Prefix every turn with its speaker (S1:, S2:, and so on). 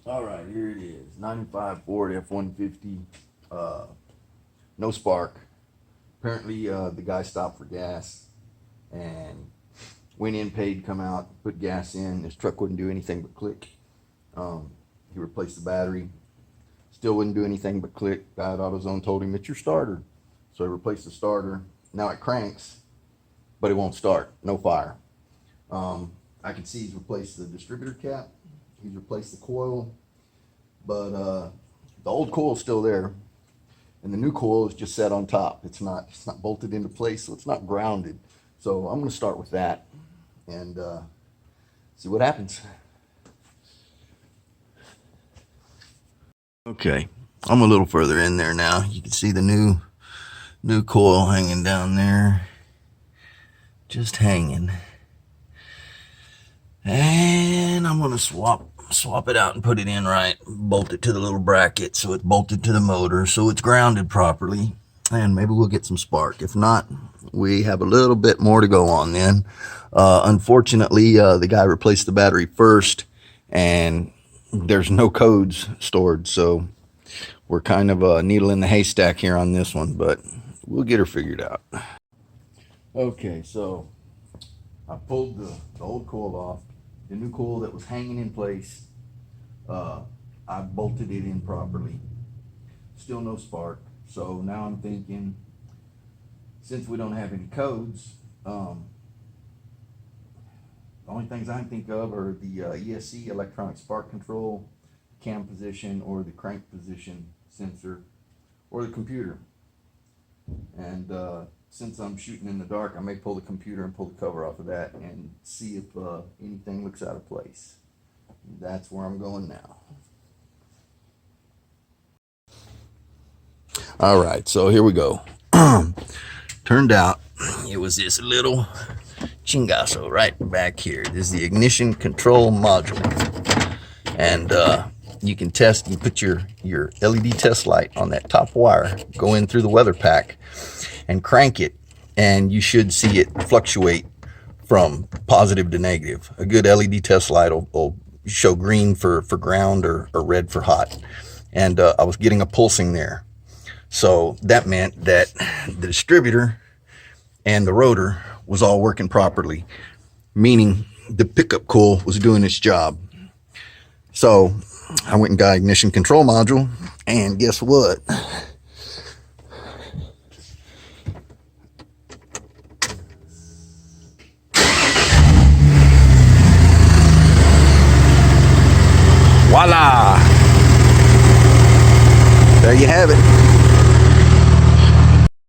S1: All right, here it is. 95 Ford F-150. No spark. Apparently, the guy stopped for gas and went in, paid, come out, put gas in. His truck wouldn't do anything but click. He replaced the battery. Still wouldn't do anything but click. Guy at AutoZone told him, it's your starter. So he replaced the starter. Now it cranks, but it won't start. No fire. I can see he's replaced the distributor cap. He's replaced the coil, but the old coil is still there, and the new coil is just set on top. It's not bolted into place, so it's not grounded. So I'm going to start with that and see what happens. Okay, I'm a little further in there now. You can see the new coil hanging down there, just hanging. And I'm going to swap it out and put it in right, bolt it to the little bracket so it's bolted to the motor, so it's grounded properly, and maybe we'll get some spark. If not, we have a little bit more to go on then. Unfortunately, the guy replaced the battery first, and there's no codes stored, so we're kind of a needle in the haystack here on this one, but we'll get her figured out. Okay, so I pulled the old coil off. The new coil that was hanging in place, I bolted it in properly. Still no spark. So now I'm thinking, since we don't have any codes, the only things I can think of are the ESC, electronic spark control, cam position, or the crank position sensor, or the computer. And since I'm shooting in the dark, I may pull the computer and pull the cover off of that and see if anything looks out of place. That's where I'm going now. All right, so here we go. Turned out it was this little chingazo right back here. This is the ignition control module. And you can test, you put your LED test light on that top wire, go in through the weather pack, and crank it, and you should see it fluctuate from positive to negative. A good LED test light will show green for ground or red for hot. And I was getting a pulsing there. So that meant that the distributor and the rotor was all working properly, meaning the pickup coil was doing its job. So I went and got an ignition control module, and guess what? Voila! There you have it.